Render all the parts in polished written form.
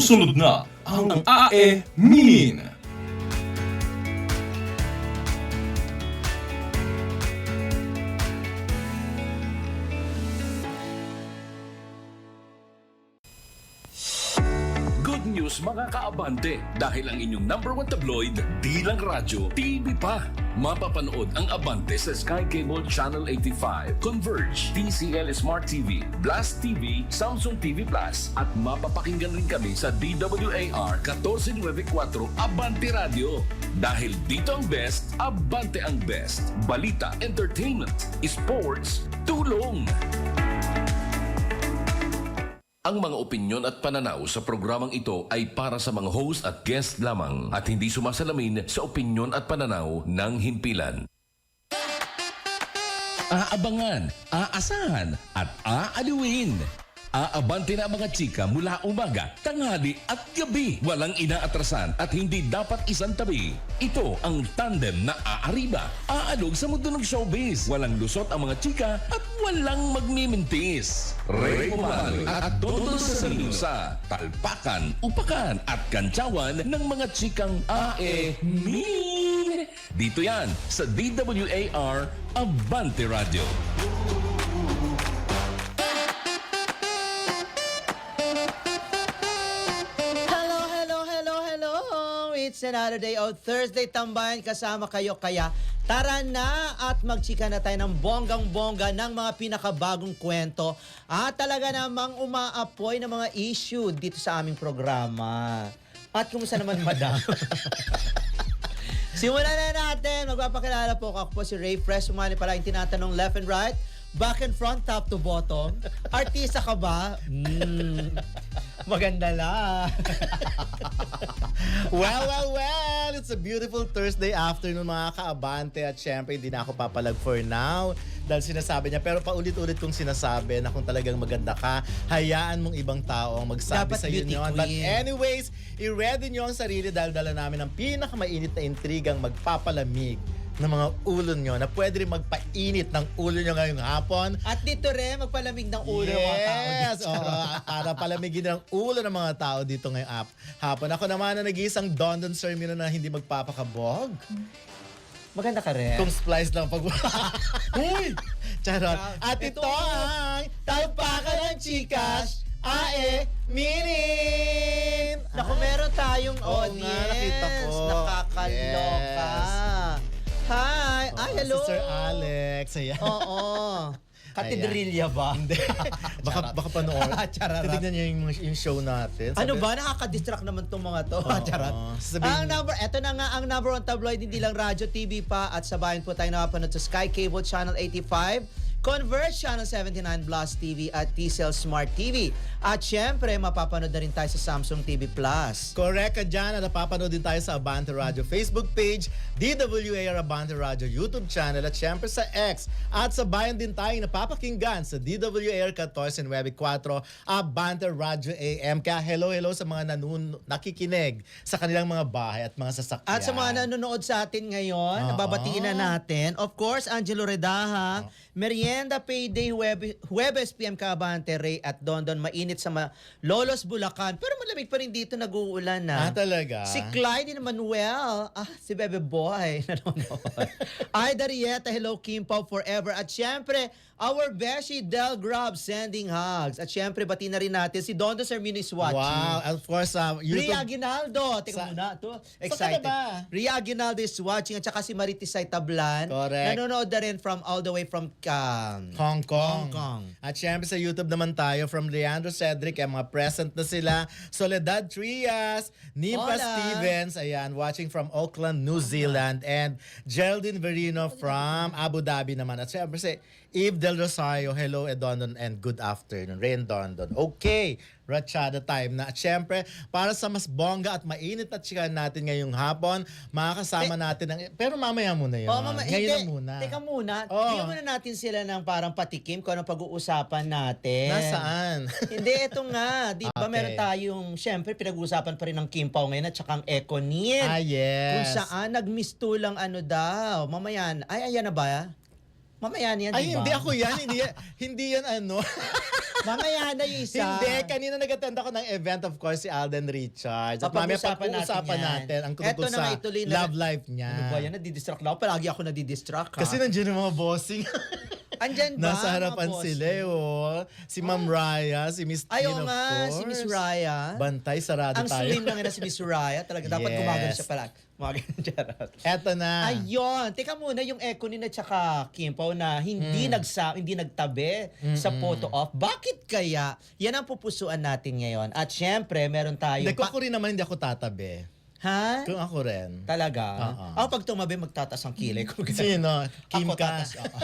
Susunod na ang AE Min. Good news mga kaabante, dahil ang inyong number one tabloid, di lang radyo, TV pa. Mapapanood ang Abante sa Sky Cable Channel 85, Converge, TCL Smart TV, Blast TV, Samsung TV Plus, at mapapakinggan rin kami sa DWAR 1494 Abante Radio. Dahil dito ang best, Abante ang best. Balita, entertainment, sports, tulong. Ang mga opinyon at pananaw sa programang ito ay para sa mga host at guest lamang at hindi sumasalamin sa opinyon at pananaw ng himpilan. Aabangan, aasahan at aaliwin. Aabante na mga chika mula umaga, tanghali at gabi. Walang inaatrasan at hindi dapat isang tabi. Ito ang tandem na aariba. Aalog sa mundo ng showbiz. Walang lusot ang mga chika at walang magmimintis. Ray Umano at Dondon Cesarino sa talpakan, upakan at kantsawan ng mga chikang AE Min. Dito yan sa DWAR Abante Radio. It's another day of Thursday Tambayan, kasama kayo, kaya tara na at magchika na tayo ng bonggang-bongga ng mga pinakabagong kwento at talaga namang umaapoy ng mga issue dito sa aming programa. At kumusta naman, madam? Simulan na natin. Magpapakilala po ako po si Ray Fresh. Sumali pala yung tinatanong left and right, back and front, top to bottom. Artista ka ba? Maganda lang. Well, it's a beautiful Thursday afternoon mga kaabante at syempre hindi na ako papalag for now dahil sinasabi niya, pero paulit-ulit kong sinasabi na kung talagang maganda ka, hayaan mong ibang tao ang magsabi Dapat sa iyo beauty yun. But queen. anyways, i-ready niyo ang sarili dahil dala namin ang pinakamainit na intrigang magpapalamig ng mga ulo nyo na pwede rin magpainit ng ulo nyo ngayong hapon. At dito rin, magpalamig ng ulo ng mga tao Yes! dito. Oo, para palamigin ng ulo ng mga tao dito ngayong hapon. Ako naman na nag-iisang Dondon Sermino na hindi magpapakabog. Maganda ka rin. Kung splice lang pag... Uy! Charot. At ito ang Talpakan ng Chikas, AE Minin! Naku, meron tayong Oo audience. nga, nakita ko. Nakakaloka. Yes. Hi! Ay, hello! Si Sir Alex. Ayan. Oo. Katedrilya ba? Hindi. baka panoorin. Chararat. Tignan niyo yung show natin. Ano ba? Nakaka-distract naman itong mga to. Charat. Sabihin- Eto na nga ang number one tabloid, hindi lang radyo, TV pa, at sa bayan po tayo nakapanood sa Sky Cable Channel 85, Converge Channel 79, Blast TV at TCL Smart TV. At syempre, mapapanood na rin tayo sa Samsung TV Plus. Correct ka dyan at napapanood din tayo sa Abante Radio Facebook page, DWAR Abante Radio YouTube channel at syempre sa X. At sa bayan din tayo napapakinggan sa DWAR 1494 Abante Radio AM. Kaya hello sa mga nakikinig sa kanilang mga bahay at mga sasakyan. At sa mga nanonood sa atin ngayon, nababatiin na natin. Of course, Angelo Redaha, Merienda Payday, Huwebes PM Kabante, Ray at Dondon. Mainit sa Lolos, Bulacan. Pero malamig pa rin dito, nag-uulan na. Talaga? Si Clyde Manuel, si Bebe Boy, nanonood. Ay, Darieta, hello Kim Pao forever. At syempre, our Beshi Del Grub sending hugs. At syempre, bati na rin natin si Dondon Sermino is watching. Wow, and of course, YouTube. Ria Aguinaldo. Teka muna. Excited. Saan ka ba? Ria Aguinaldo is watching at saka si Maritisay Tablan. Correct. Nanonood na rin from all the way from Hong Kong. Hong Kong. At syempre sa YouTube naman tayo from Leandro Cedric, ay mga present na sila. Soledad Trias, Nimpa Hola. Stevens, ayan, watching from Auckland, New Zealand. And Geraldine Verino from Abu Dhabi naman. At syempre si Eve Del Rosario, hello Dondon and good afternoon. Rain Dondon. Okay, Ratchada time na. At syempre, para sa mas bongga at mainit na chikahan natin ngayong hapon, makakasama natin ang... Pero mamaya muna yun. Ngayon na muna. Teka muna. Oh. Bigyan muna natin sila ng parang patikim kung anong pag-uusapan natin. Nasaan? Hindi, ito nga. Di ba Okay. meron tayong, syempre, pinag-uusapan pa rin ng Kim Pao ngayon at saka ang Econin. Yes. Kung saan, nagmistulang ano daw. Mamayan. Ay, ayan na ba? Mamaya yan, Ay, di ba? hindi ako yan. Hindi yan ano. Mamaya na yung isa. Hindi, kanina nag-attend ako ng event, of course, si Alden Richards. At mamaya Pag-uusapan natin ang Eto tungkol na sa nga, ituloy na- love life niya. Ano ba yan? Nadidistract lang ako. Palagi ako nadidistract ha. Kasi nandiyan yung mga bossing. Andyan ba? Nasa harapan mga boss? sila, oh. Si Ma'am Raya, si Miss Ay, Teen, oo of nga, course. si Miss Raya. Bantay, sarado Ang tayo. slim lang na si Miss Raya. Talaga dapat Yes. gumagano siya pala. Gumagano charot. Eto na. Ayun. Teka muna, yung Econin at saka Kim Pao na hindi nagtabi sa photo op. Bakit kaya? Yan ang pupusuan natin ngayon. At syempre, meron tayong... Hindi, ko rin naman hindi ako tatabi. Ha? Kung ako rin. Talaga? Oo. Ako pag tumabi, magtatas ang kilay ko. Sino? Kim Ako ka. tatas. Oo.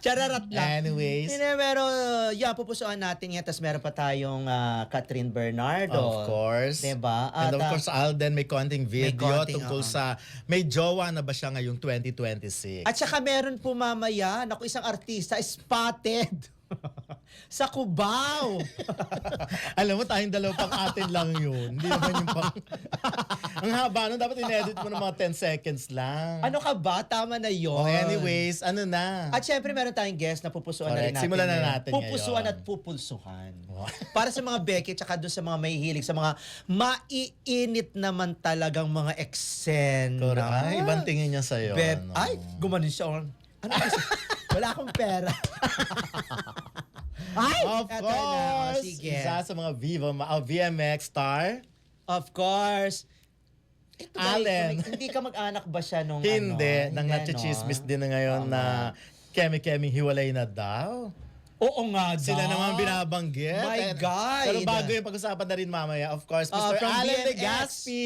Chararat lang. Anyways. Hindi, pero yeah, pupusuan natin yan. Tapos meron pa tayong Catherine Bernardo. Of course. Diba? And of At, course, Alden may konting video konting, tungkol oo. sa may jowa na ba siya ngayong 2026. At saka meron po mamaya, naku, isang artista, spotted. Sa Cubao. Alam mo, tayong dalawa pang atin lang yun. Hindi naman yung pang... Ang haba nun, dapat in-edit mo ng mga 10 seconds lang. Ano ka ba? Tama na yun. Oh, anyways, ano na? At syempre meron tayong guest na pupusuan na rin Correct. natin. Simulan na ngayon. natin Pupusuan ngayon. at pupulsuhan. Para sa mga Becky at doon sa mga mahihilig sa mga maiinit naman talagang mga eksena. Correct. Ay, ibang tingin niya sa'yo. Beb, ano. ay, gumanin siya. Ano kasi? Wala akong pera. Ay, Of eto na. O, course, sige. isa sa mga VMX star. Of course. Ito ba, Allen. hindi ka mag-anak ba siya nung Hindi, ano? nang Hindi, nachichismis no? din na ngayon Tama. na kemi-keming hiwalay na daw. Oo nga daw. Sila naman binabanggit. My God. Pero bago yung pag-usapan na rin mamaya, of course, Mr. From Allen BMX. Legaspi.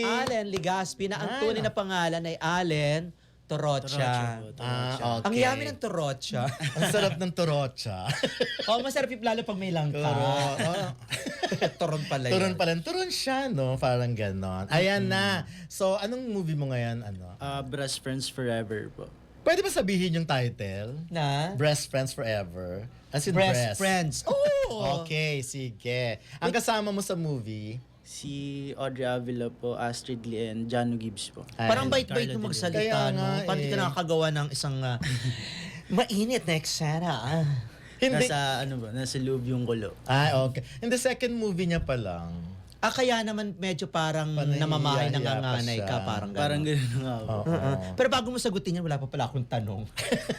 Allen Legaspi na ang Ah. tunay na pangalan ay Allen Torocha. Ah, okay. Ang yummy ng Torocha. Ang sarap ng torocha. Oh, masarap yung lalo pag may langka. Oh. Turon pala Turon yun. pala. Turon siya, no? Parang ganon. Ayan na. So, anong movie mo ngayon? Ano? Best Friends Forever po. Pwede ba sabihin yung title? Na? Breast Friends Forever. As in Breast breast. Friends. Oh! Okay, sige. Ang kasama mo sa movie? Si Audrey Avila po, Astrid Lee, and Jano Gibbs po. Parang Ay, bait-bait Carla mo De magsalita, Kaya no? nga, Parang di ka eh. nakakagawa ng isang mainit na eksena. Hindi. Nasa loob yung kulo. Okay. In the second movie niya pa lang. Kaya naman medyo parang Panahiya-hiya namamahay, pa nanganganay siya. ka, parang gano'n. Parang gano'n nga po. Oo. Pero bago mo sagutin yan, wala pa pala akong tanong.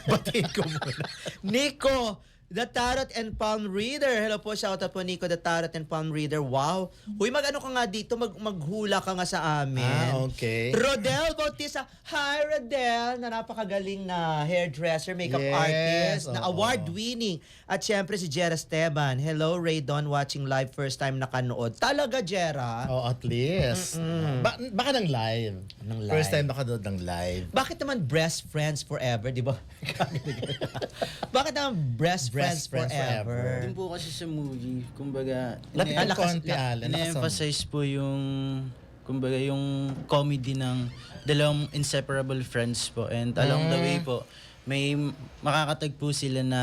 Batiin ko muna. Nico, the Tarot and Palm Reader. Hello po, shout out po Nico, the Tarot and Palm Reader. Wow. Uy, mag-ano ka nga dito, maghula ka nga sa amin. Okay. Rodel Bautista. Hi, Rodel, na napakagaling na hairdresser, makeup Yes, artist, na oo. award-winning. At syempre si Jera Esteban. Hello, Ray Don, watching live, first time nakanood. Talaga, Jera? Oh, at least. Baka ng live. Ng live. First time nakanood ng live. Bakit naman Breast Friends Forever, di ba? Bakit naman Breast Friends Friends Forever? Din po kasi sa movie, kumbaga, Lapit ang lakas- konti, Allen. ina-emphasize po yung, kumbaga, yung comedy ng dalawang inseparable friends po. And along the way po, may makakatagpo sila na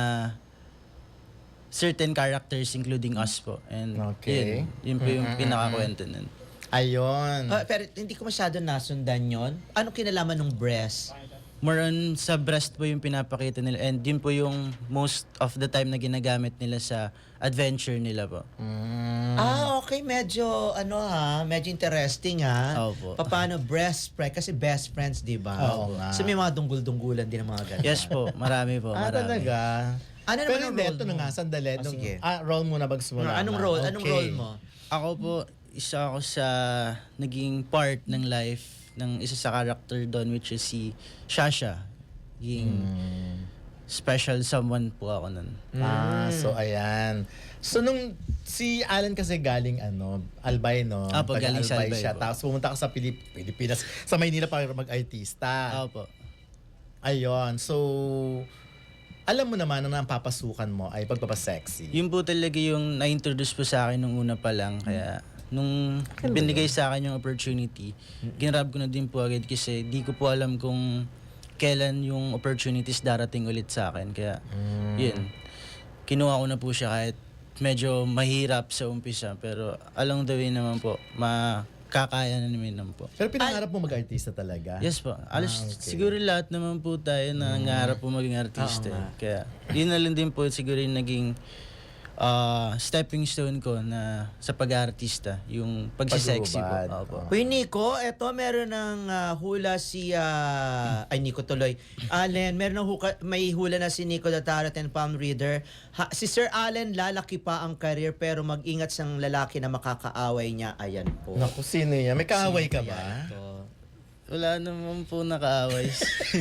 certain characters including us po. And Okay. yun po yung pinakakwento nun. Ayun. Pero hindi ko masyado nasundan yon. Ano kinalaman ng breast? More on sa breast po yung pinapakita nila and yun po yung most of the time na ginagamit nila sa adventure nila po. Okay. Medyo, medyo interesting ha. Opo. Paano breast friend? Kasi best friends, di ba? Oo nga. So may mga dunggul-dunggulan din ng mga ganun. Yes po, marami po, marami. Talaga. Ano naman Pero ang hindi, role ito na mo? nga, sandali. Oh, sige. Role muna bags mo Anong role? Anong role mo? Ako po, isa ako sa naging part ng life ng isa sa character doon which is si Shasha. Yung special someone po ako nun. So ayan. So nung si Alan kasi galing Albay, no? Apo, galing sa Taga-Albay Albay siya. po. Tapos pumunta ka sa Pilipinas, sa Maynila para mag-artista. Ako po. Ayun. So, alam mo naman na ang papasukan mo ay pagpapasexy. Yun po talaga yung na-introduce po sa akin nung una pa lang. Kaya nung binigay sa akin yung opportunity, ginrab ko na din po agad kasi di ko po alam kung kailan yung opportunities darating ulit sa akin. Kaya yun, kinuha ko na po siya kahit medyo mahirap sa umpisa. Pero along the way naman po, makakaya na naman po. Pero pinangarap mo mag-artista talaga? Yes po. okay. Siguro lahat naman po tayo na nangarap po maging artista. Kaya yun na lang din po siguro yung naging stepping stone ko na sa pag-aartista, yung pagsisexy po. Paghubad. Opo. Uy, Nico, eto meron ng hula si... ay, Nico tuloy. Allen, meron ng may hula na si Nico the Tarot and Palm Reader. Si Sir Allen, lalaki pa ang career pero mag-ingat siyang lalaki na makakaaway niya. Ayan po. Naku, sino yan? May kaaway ka ba? Ayan to. Wala naman po nakaaway.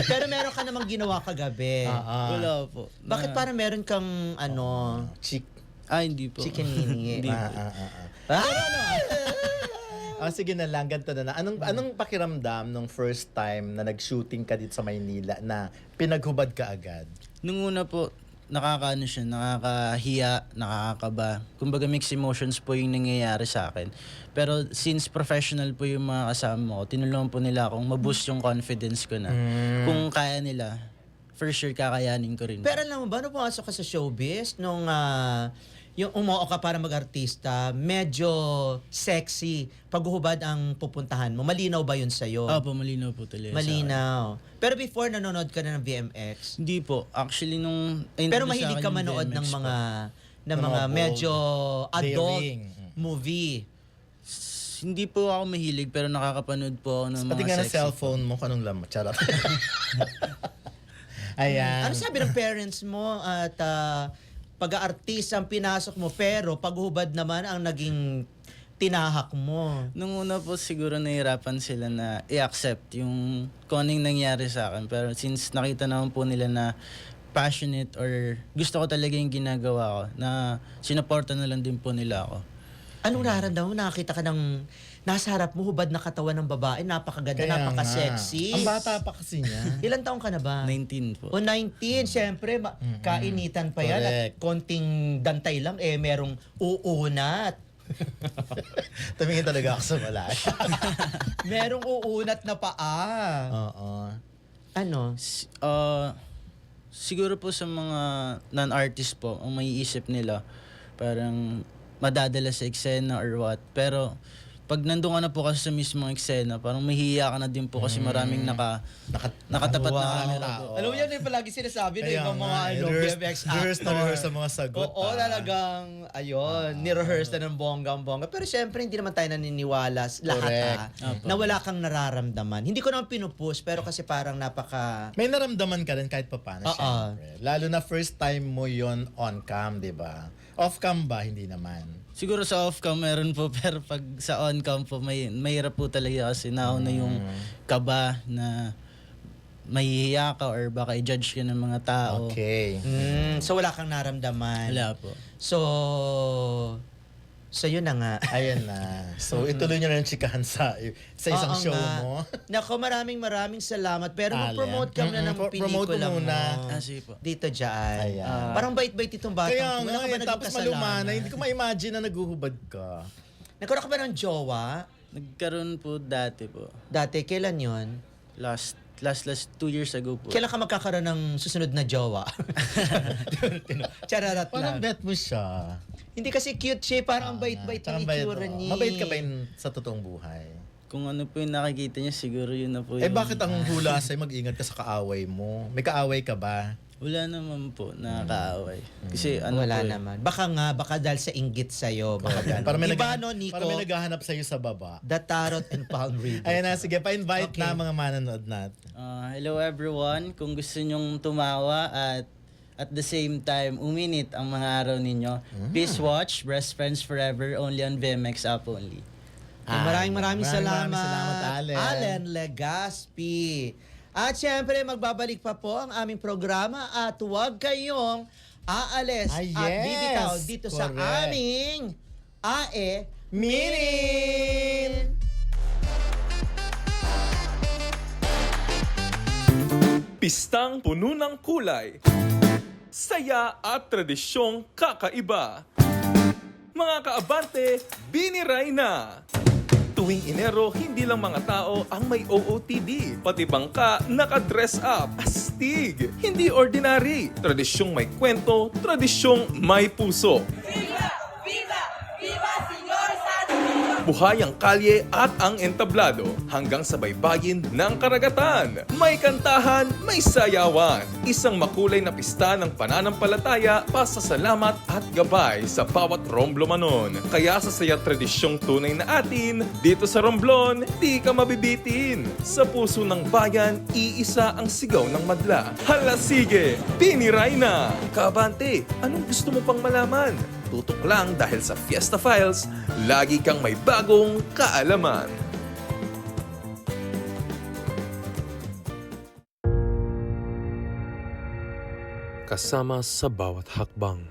Pero meron ka namang ginawa kagabi. Wala po. Bakit parang meron kang Chick. Hindi po. chikinini? Hindi po. Sige na lang, ganito na. Anong pakiramdam nung first time na nag-shooting ka dito sa Maynila na pinaghubad ka agad? Nung una po, nakakahiya, nakakaba. Kumbaga mixed emotions po yung nangyayari sa akin. Pero since professional po yung mga kasama ko, tinulungan po nila akong ma-boost yung confidence ko na. Kung kaya nila, for sure kakayanin ko rin. Pero alam mo ba, nung pumasok ka sa showbiz, nung yung umuo ka para mag-artista, medyo sexy. Paghuhubad ang pupuntahan mo. Malinaw ba yun sa'yo? Opo, malinaw po talaga. sa akin. Malinaw. Pero before, nanonood ka na ng VMX. Hindi po. Actually, nung... Pero introduce sa mahilig akin ka yung manood ng VMX po. mga Ng mga bold, medyo adult daring. movie. Hindi po ako mahilig, pero nakakapanood po ako ng Pati mga nga na sexy cellphone mo, kanong lamot. Charot. Ayan. Ano sabi ng parents mo at pag-aartista ang pinasok mo pero paghubad naman ang naging tinahak mo? Nung una po siguro nahirapan sila na i-accept yung kung anong nangyari sa akin. Pero since nakita naman po nila na passionate or gusto ko talaga yung ginagawa ko, na sinuporta na lang din po nila ako. Anong nararamdaman mo? Nakakita ka ng nasa harap mo, hubad na katawan ng babae, napakaganda, Kaya napaka-sexy. nga. Ang bata pa kasi niya. Ilan taong ka na ba? 19 po. O 19, syempre, kainitan pa yan. At Correct. konting dantay lang, merong uunat. Tumingin talaga ako sa malaya. Merong uunat na paa. Oo. Ano? Siguro po sa mga non-artist po, ang maiisip nila, parang madadala sa eksena or what. Pero pag nandun ka na po kasi sa mismong eksena, parang mahihiya ka na din po kasi maraming nakatapat na camera po. Alam mo yan yung palagi sinasabi ng Kaya ibang mga nga, BMX rehearse na actor. rehearse ang mga sagot. Oo, talagang, ni-rehearse na ng bonggang-bongga. Pero syempre, hindi naman tayo naniniwala lahat Correct. na wala kang nararamdaman. Hindi ko naman pinupush, pero kasi parang napaka... May naramdaman ka rin kahit papaano, Oo. syempre. Lalo na first time mo yon on cam, di ba? Off cam ba? Hindi naman. Siguro sa off-cam meron po, pero pag sa on-cam po, mahirap po talaga kasi nauna yung kaba na mahihiya ka or baka i-judge ka ng mga tao. Okay. So wala kang naramdaman. Wala po. So yun na nga. Ayan na. So, ituloy nyo na yung chikahan sa isang Oo show nga. mo. Nako, maraming salamat. Pero Allen. mag-promote ka muna ng Promote pelikula mo. muna. Sige po. Dito dyan. Ayan. Parang bait-bait itong batang Kaya to. Wala nga, ka ba naging tapos kasalanan? malumana. Hindi ko ma-imagine na naguhubad ka. Nagkaroon ka ba ng jowa? Nagkaroon po dati po. Dati, kailan yon? Last 2 years ago po. Kailan ka magkakaroon ng susunod na jowa? Chararat Parang lang. bet mo siya. Hindi kasi cute siya. Parang ang bait-bait Tsaka ng bayad, itsura oo. niya. Mabait ka ba yun sa totoong buhay? Kung ano po yung nakikita niya, siguro yun na po Eh yung... bakit ang hula sa'yo mag-ingat ka sa kaaway mo? May kaaway ka ba? Wala naman po nakakaaway. Kasi ano Wala po naman. Baka dahil sa inggit sa'yo. Baka ganun. Para may, Diba, no, Nico? para may naghahanap sa'yo sa baba. The Tarot and Palm Reader. Ayan na, sige, pa-invite Okay. na mga manonood natin. Hello everyone. Kung gusto nyong tumawa at the same time uminit ang mga araw ninyo, please watch Best Friends Forever only on VMX app only. Maraming salamat. Allen. Allen Legaspi. At syempre, magbabalik pa po ang aming programa at huwag kayong aalis Ah, at yes. bibitaw dito sa Correct. aming AE Minin! Pistang puno ng kulay, saya at tradisyong kakaiba. Mga kaabante, biniray na! Tuwing Enero, hindi lang mga tao ang may OOTD. Pati bangka naka-dress up. Astig! Hindi ordinary. Tradisyong may kwento, tradisyong may puso. ¡Viva! ¡Viva! ¡Viva, señor Santo! Buhay ang kalye at ang entablado hanggang sa baybayin ng karagatan. May kantahan, may sayawan. Isang makulay na pista ng pananampalataya, pasasalamat at gabay sa bawat Romblomanon. Kaya sa saya tradisyong tunay na atin, dito sa Romblon, di ka mabibitin. Sa puso ng bayan, iisa ang sigaw ng madla. Hala sige, biniray na! Kabante, anong gusto mo pang malaman? Tutok lang dahil sa Fiesta Files, lagi kang may bagong kaalaman. Kasama sa bawat hakbang.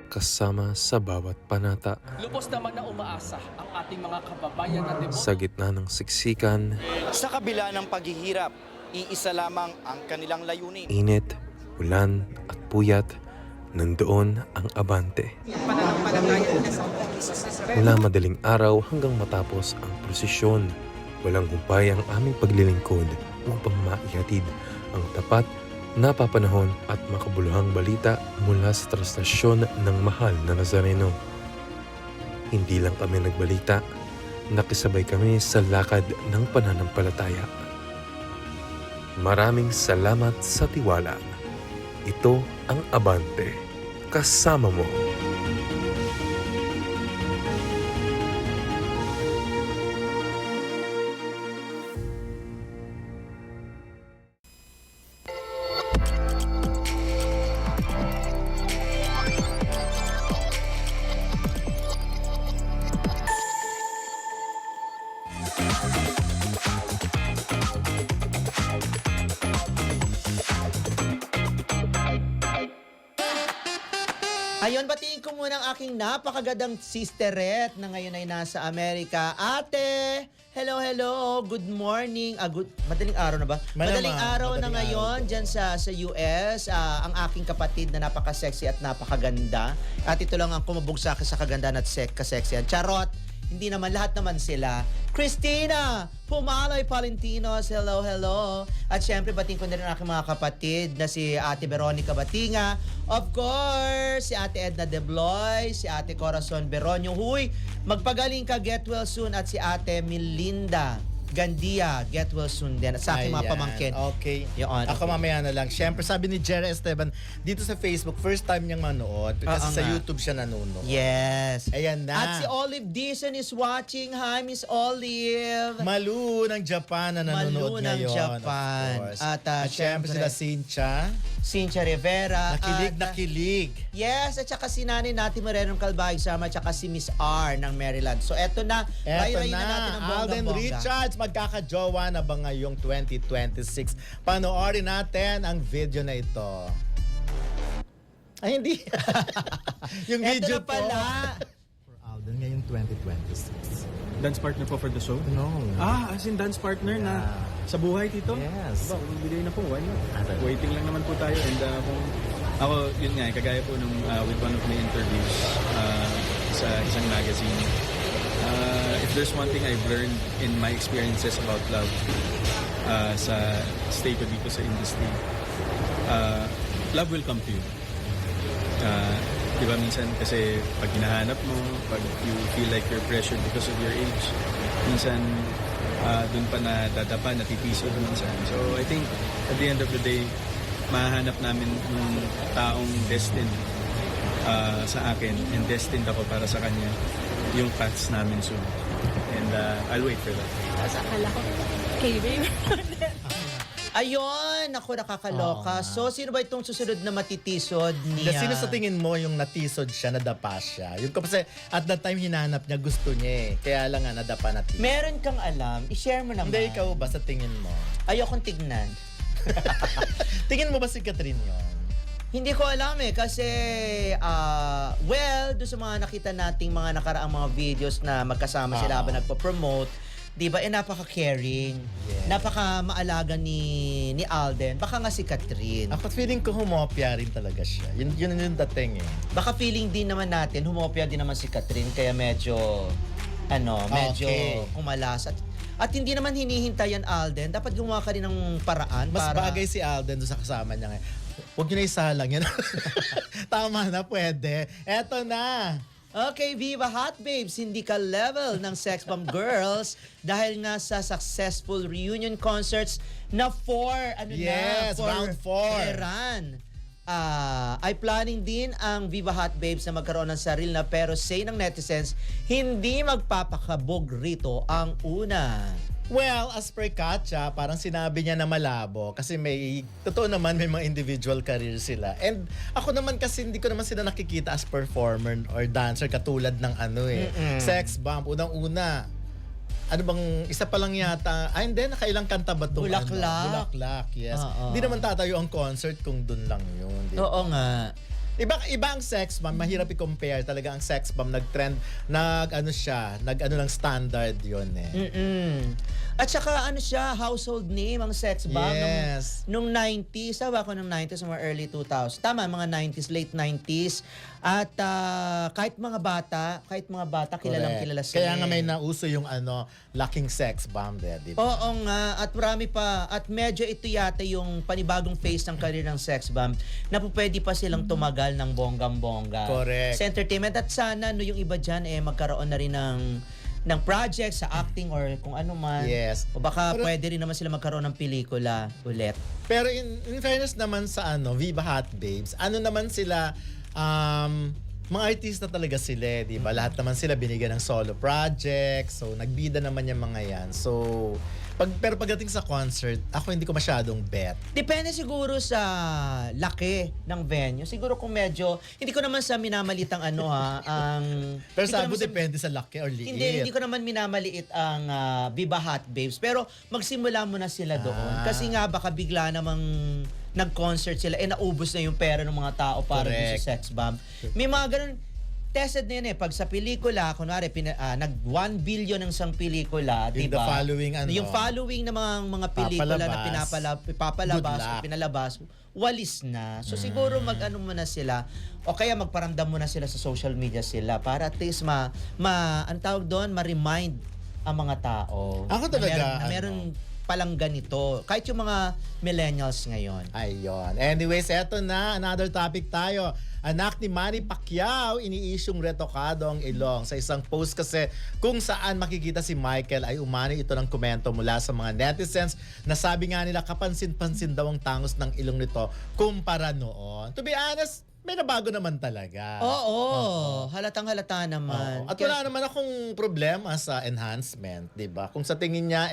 Kasama sa bawat panata. Lubos naman na umaasa ang ating mga kababayan na deboto. Sa gitna ng siksikan, Sa kabila ng paghihirap, iisa lamang ang kanilang layunin. init, ulan at puyat, nandoon ang abante. Mula madaling araw hanggang matapos ang prosesyon, walang humpay ang aming paglilingkod upang maihatid ang tapat, napapanahon at makabuluhang balita mula sa trastasyon ng mahal na Nazareno. Hindi lang kami nagbalita, nakisabay kami sa lakad ng pananampalataya. Maraming salamat sa tiwala. Ito ang Abante. Kasama mo. Ayun, batiin ko muna ang aking napakagandang sisterette na ngayon ay nasa Amerika. Ate! Hello! Good morning. Madaling araw na ba? Madaling araw na ngayon dyan sa US. Ang aking kapatid na napaka-sexy at napakaganda. At ito lang ang kumabog sa akin sa kagandahan at kasexihan. Charot! Hindi naman, lahat naman sila. Christina Pumaloy Palentinos, hello. At syempre, batiin ko na rin ang aking mga kapatid na si Ate Veronica Batinga. Of course, si Ate Edna Debloy, si Ate Corazon Beronio. Huy, magpagaling ka, get well soon. At si Ate Melinda Gandia, get well soon din. At sa aking mga Ayan, pamangkin. Okay. Yun, Ako okay. mamaya na lang. Siyempre, sabi ni Jerry Esteban, dito sa Facebook, first time niyang manood. Kasi Oo sa nga. YouTube siya nanonood. Yes. Ayan na. At si Olive Dizon is watching. Hi, Miss Olive. Malu ng Japan na Malu nanonood ng ngayon. Japan. Of course. At, syempre sila Cynthia. Cynthia Rivera. Nakilig. Yes, at saka si nanay natin Moreno Calbayog sama at saka si Miss R ng Maryland. So eto na, rayo-rayo na natin ang Alden bonggang-bongga. Richards, magkakajowa na ba ngayong 2026? Panoorin natin ang video na ito. Ay, hindi. Yung Eto video na pala. For Alden ngayong 2026. Dance partner po for the show? No. As in dance partner na sa buhay, Tito? Yes. Ba, magbigay na po. Why not? Waiting lang naman po tayo. And kung ako, yun nga, kagaya po nung with one of my interviews sa isang magazine, if there's one thing I've learned in my experiences about love sa stay ko dito sa industry, love will come to you. Di ba minsan kasi pag hinahanap mo, pag you feel like you're pressured because of your age, minsan dun pa na dadapa, natitisod minsan. So I think at the end of the day, mahanap namin yung taong destined sa akin and destined ako para sa kanya, yung paths namin soon. And I'll wait for that. Akala ko, kay babe. Ayun, ako nakakaloka. So, sino ba itong susunod na matitisod niya? Sino sa tingin mo yung natisod siya, nadapa siya? Yung kasi at that time hinanap niya, gusto niya eh. Kaya lang nga nadapa natin. Meron kang alam, i-share mo naman. Hindi, ikaw ba sa tingin mo? Ayokong tignan. Tingin mo ba si Catherine yun? Hindi ko alam eh kasi well, doon sa mga nakita nating mga nakaraang mga videos na magkasama sila habang nagpo-promote, 'di ba? Napaka-caring. Napaka-maalaga ni Alden. Baka nga si Catherine. Ako feeling ko humopya rin talaga siya. Yun yung dating eh. Baka feeling din naman natin humopya din naman si Catherine kaya medyo medyo kumalas at hindi naman hinihintayan Alden. Dapat gumawa ka rin ng paraan Mas para bagay si Alden doon sa kasama niya ngayon. Huwag niyo na isalang yan. Tama na, pwede. Eto na. Okay, Viva Hot Babes, hindi ka level ng Sex Bomb Girls dahil nga sa successful reunion concerts na Yes, round 4. Iran. Ay planning din ang Viva Hot Babes na magkaroon ng sarili na pero say ng netizens, hindi magpapakabog rito ang una. Well, as per Katya, parang sinabi niya na malabo kasi totoo naman may mga individual career sila. And ako naman kasi hindi ko naman sila nakikita as performer or dancer katulad ng Sex Bomb. Unang-una, ano bang, isa pa lang yata, hindi, nakailang kanta ba itong Bulaklak. Bulaklak, yes. Oo. Hindi naman tatayo ang concert kung dun lang yun. Di ba? Oo nga. Iba ang Sex Bomb, mahirap i-compare. Talaga ang Sex Bomb, nag-trend, nag-ano lang standard yun eh. At saka siya, household name ang Sex Bomb. Yes. Nung 90s, sabi ako nung 90s, mga early 2000s. Tama, mga 90s, late 90s. At kahit mga bata, kilala sila. Kaya nga may nauso yung laking Sex Bomb there, di ba? Oo nga, at marami pa. At medyo ito yata yung panibagong phase ng career ng Sex Bomb na pwede pa silang tumagal ng bonggang-bongga. Correct. Sa entertainment. At sana yung iba dyan magkaroon na rin ng project sa acting or kung ano man. Yes. O baka Pero, pwede rin naman sila magkaroon ng pelikula ulit. Pero in fairness naman sa Viva Hot Babes, naman sila, mga artista talaga sila, di ba? Lahat naman sila binigyan ng solo project. So, nagbida naman yung mga yan. So, pero pagdating sa concert, ako hindi ko masyadong bet. Depende siguro sa laki ng venue. Siguro kung medyo, hindi ko naman sa minamalitang ang... Pero hindi ko sabo naman depende sa laki or liit. Hindi ko naman minamaliit ang Viva Hot Babes. Pero magsimula muna sila doon. Kasi nga baka bigla namang nag-concert sila, naubos na yung pera ng mga tao para doon sa Sex Bomb. May mga ganun, tested na yun pag sa pelikula, kunwari, nag-1 billion ng isang pelikula, In diba? the following, Yung following ng mga pelikula na pinapalabas o pinalabas, walis na. So siguro muna sila, o kaya magparamdam muna sila sa social media sila para at least ang tawag doon, ma-remind ang mga tao. Ako talaga, na meron palang ganito. Kahit yung mga millennials ngayon. Ayun. Anyways, eto na. Another topic tayo. Anak ni Manny Pacquiao, iniisyong retokado ang ilong. Sa isang post kasi kung saan makikita si Michael ay umani ito ng komento mula sa mga netizens na sabi nga nila kapansin-pansin daw ang tangos ng ilong nito kumpara noon. To be honest, may nabago naman talaga. Oo. Halatang-halata naman. At wala naman akong problema sa enhancement, di ba? Kung sa tingin niya,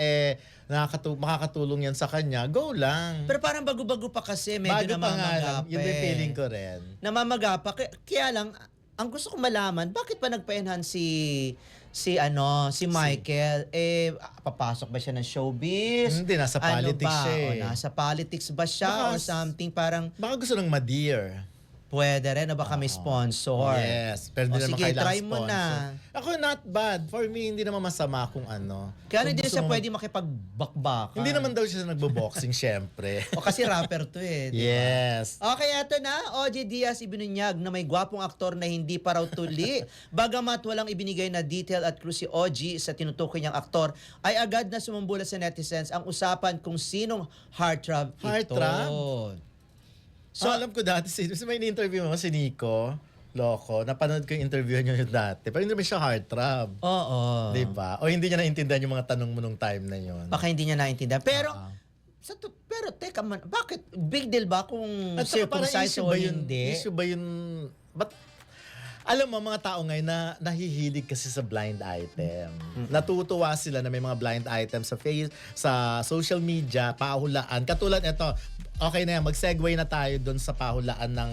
makakatulong yan sa kanya, go lang. Pero parang bago-bago pa kasi, medyo Bago pa nga lang, namamagapa. yun din feeling ko rin. Namamagapa. Kaya lang, ang gusto kong malaman, bakit pa nagpa-enhance si Michael? Papasok ba siya ng showbiz? Hindi, nasa politics siya eh. O nasa politics ba siya? O something parang, Baka gusto ng ma-dear. pwede rin, o baka may sponsor. Yes, pero hindi naman sige, kailangan try mo sponsor. na. Ako, not bad. For me, hindi naman masama kung ano. Kaya Kung hindi gusto siya mo- pwede makipagbakbakan. Hindi naman daw siya nagbo-boxing, syempre. O kasi rapper to di ba? Yes. Okay, eto na. OJ Diaz ibinunyag na may gwapong aktor na hindi pa raw tuli. Bagamat walang ibinigay na detail at clue si OJ sa tinutukoy niyang aktor, ay agad na sumumbula sa netizens ang usapan kung sinong heartthrob ito. Heartthrob? So, So, alam ko dati, may in-interview mo si Nico Loco. Napanood ko yung interview niyo dati. Pero hindi naman siya heartthrob. oo. Di ba? O hindi niya naintindihan yung mga tanong mo nung time na yun. Baka hindi niya naintindihan. Pero, pero teka man, bakit? Big deal ba kung At saka parang circumcised issue o ba yun? hindi? Issue ba yun? But, alam mo, mga tao ngayon na nahihilig kasi sa blind item. Natutuwa sila na may mga blind items sa social media, pahulaan. Katulad ito, okay na yan, mag-segue na tayo dun sa pahulaan ng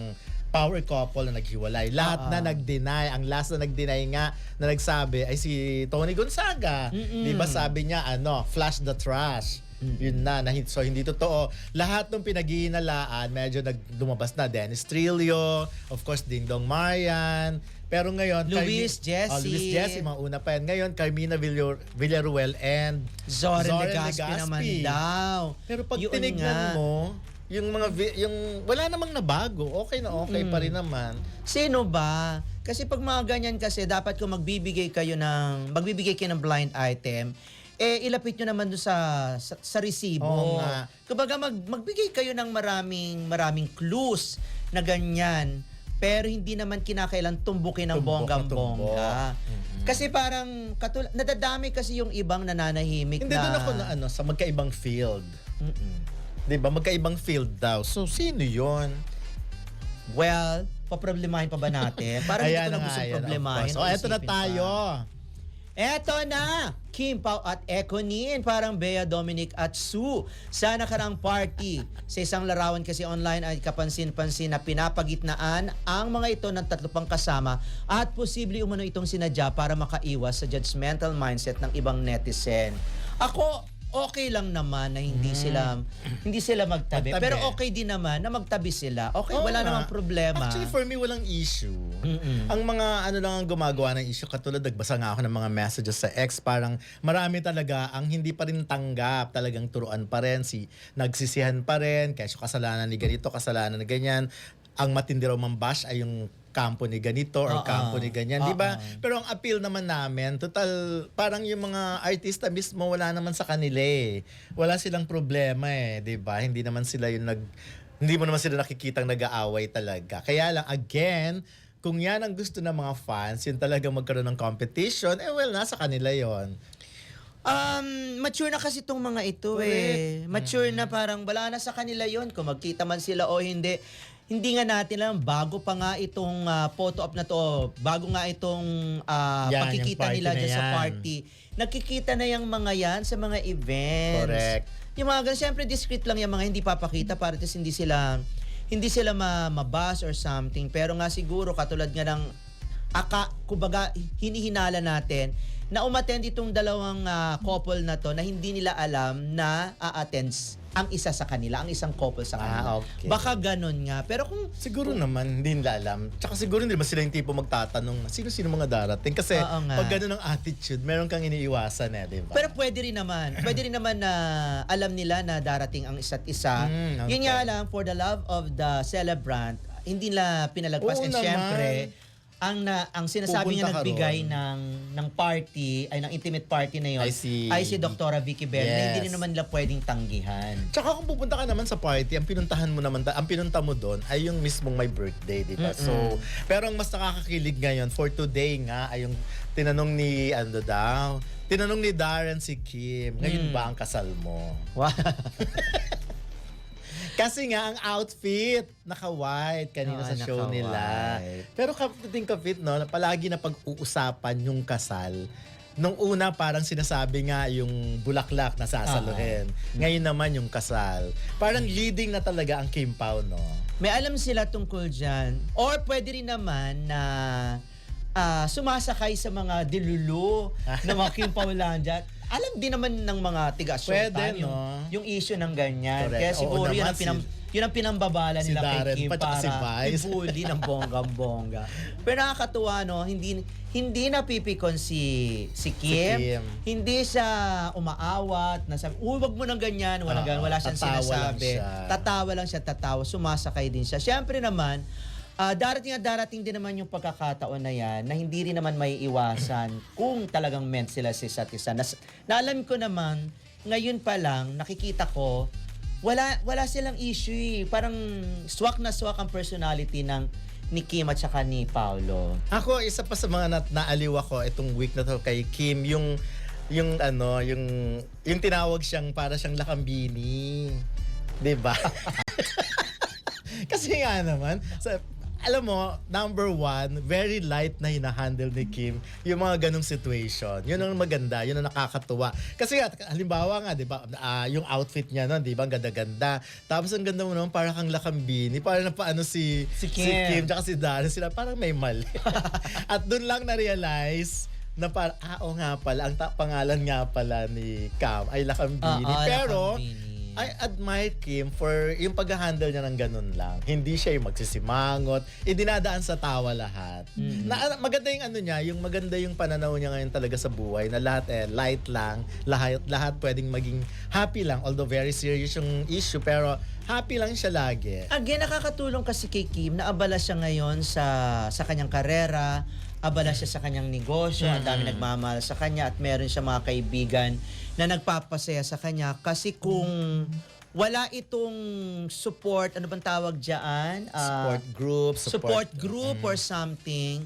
power couple na naghiwalay. Lahat na nag-deny. Ang last na nag-deny nga na nagsabi ay si Tony Gonzaga. Di ba sabi niya, flash the trash. Yun na, so hindi totoo. Lahat ng pinaghihinalaan, medyo lumabas na. Dennis Trillo, of course, Ding Dong Marian. Pero ngayon, Luis Jesse. Luis Jesse, mga una pa yan. Ngayon, Carmina Villaruel and Zoren Legaspi naman daw. Pero pag Yun tinignan nga. mo, yung wala namang nabago. Okay na okay pa rin naman. Sino ba? Kasi pag mga ganyan kasi, dapat kung magbibigay kayo ng blind item, ilapit nyo naman doon sa resibo. Oo nga. Kumbaga magbigay kayo ng maraming clues na ganyan. pero hindi naman kinakailan tumbukin ng Tumbok na bonggang-bongga. Kasi parang nadadami kasi yung ibang nananahimik Hindi, na... doon ako na sa magkaibang field. 'Di ba? Magkaibang field daw. So, sino yon? Well, paproblemahin pa ba natin? Parang hindi ko na gusto problemahin. So, eto na Isipin tayo. pa. Eto na! Kim Pao at Econin, parang Bea, Dominic at Sue sa nakaraang party. Sa isang larawan kasi online ay kapansin-pansin na pinapagitnaan ang mga ito ng 3 pang kasama at posible umano itong sinadya para makaiwas sa judgmental mindset ng ibang netizen. Ako, okay lang naman na hindi sila magtabi. Magtabi. Pero okay din naman na magtabi sila. Okay, Oo wala nga. namang problema. Actually, for me, walang issue. Ang mga lang ang gumagawa ng issue, katulad nagbasa nga ako ng mga messages sa ex, parang marami talaga ang hindi pa rin tanggap, talagang turuan pa rin, nagsisihan pa rin, kaya kasalanan ni ganito, kasalanan ni ganyan. Ang matindi raw mambash ay yung kampo ni ganito or kampo ni ganyan, di ba? Pero ang appeal naman namin, total, parang yung mga artista mismo, wala naman sa kanila eh. Wala silang problema eh, di ba? Hindi naman sila yung hindi mo naman sila nakikitang nag-aaway talaga. Kaya lang, again, kung yan ang gusto ng mga fans, yun talaga magkaroon ng competition, nasa kanila yon. Mature na kasi itong mga ito eh. Mature na, parang wala na sa kanila yon kung magkita man sila o hindi. Hindi nga natin alam, bago pa nga itong photo op na to, bago nga itong Yan, pagkikita yung party nila na dyan sa yan. party, nakikita na yung mga yan sa mga events. Correct. Yung mga ganun, siyempre discreet lang yung mga hindi papakita para at least hindi sila mabas or something. Pero nga siguro, katulad nga ng kumbaga, hinihinala natin na umattend itong dalawang couple na to na hindi nila alam na a-attend ang isa sa kanila, ang isang couple sa kanila. Okay. Baka ganun nga. Pero kung Siguro naman, hindi nila alam. Tsaka siguro hindi naman sila yung tipo magtatanong, sino-sino mga darating. Kasi Oo nga. pag gano'n ang attitude, meron kang iniiwasan di ba? Pero pwede rin naman. Pwede rin naman na alam nila na darating ang isa't isa. Okay. Yun nga lang, for the love of the celebrant, hindi nila pinalagpas. Oo And naman. syempre, ang sinasabi nga Pupunta ka nagbigay ron. ng party, ay ng intimate party na yun, Ay, si Dr. Vicky Bell, na hindi Yes. rin naman nila pwedeng tanggihan. Tsaka kung pupunta ka naman sa party, ang pinunta mo doon ay yung mismong my birthday, di ba? So, pero ang mas nakakakilig ngayon, for today nga, ay yung tinanong ni Darren si Kim, ngayon ba ang kasal mo? Wow. Kasi nga, ang outfit, naka-white kanina Oo, sa show naka-white. nila. Pero kapag kapit, no, palagi na pag-uusapan yung kasal. Nung una, parang sinasabi nga yung bulaklak na sasaluhin. Ngayon naman yung kasal. Parang leading na talaga ang Kim Pao, no? May alam sila tungkol dyan. Or pwede rin naman na sumasakay sa mga dilulu ng mga Kim Paulandia. Alam din naman ng mga tiga-sultan Pwede, no? yung issue ng ganyan. Correct. Kaya Oo siguro yun naman, yun ang pinambabala si nila Darren kay Kim pa, tsaka si para Vice. i-bully ng bonggang-bongga. Pero nakakatuwa, no? Hindi napipikon si Kim. Kim. Hindi siya umaawat. Nasabi, wag mo nang ganyan. Wala siyang tatawa lang sinasabi. siya. Tatawa lang siya, sumasakay din siya. Siyempre naman, darating din naman yung pagkakataon na yan na hindi rin naman may iwasan kung talagang meant sila sa isa't isa. Na alam ko naman, ngayon pa lang, nakikita ko, wala silang issue eh. Parang swak na swak ang personality ni Kim at saka ni Paolo. Ako, isa pa sa mga naaliw ako itong week na to kay Kim, yung tinawag siyang para siyang lakambini. 'Di ba? Kasi nga naman, alam mo, number one, very light na hinahandle ni Kim yung mga ganong situation. Yun ang maganda, yun ang nakakatuwa. Kasi halimbawa nga, di ba, yung outfit niya, no, di ba, ang ganda-ganda. Tapos ang ganda mo naman, parang kang lakambini. Parang na paano si Kim tsaka si Darren, sila parang may mali. At dun lang na-realize na parang, oo nga pala, ang pangalan nga pala ni Cam ay lakambini. Pero, Lakambini. I admire Kim for yung pag-handle niya ng ganun lang. Hindi siya yung magsisimangot. Idinadaan sa tawa lahat. Maganda yung maganda yung pananaw niya ngayon talaga sa buhay na lahat light lang. Lahat pwedeng maging happy lang. Although very serious yung issue, pero happy lang siya lagi. Again, nakakatulong kasi kay Kim na abala siya ngayon sa kanyang karera, abala siya sa kanyang negosyo, ang dami nagmamahal sa kanya at meron siya mga kaibigan na nagpapasaya sa kanya kasi kung wala itong support, ano bang tawag diyan? Support group, Support group or something.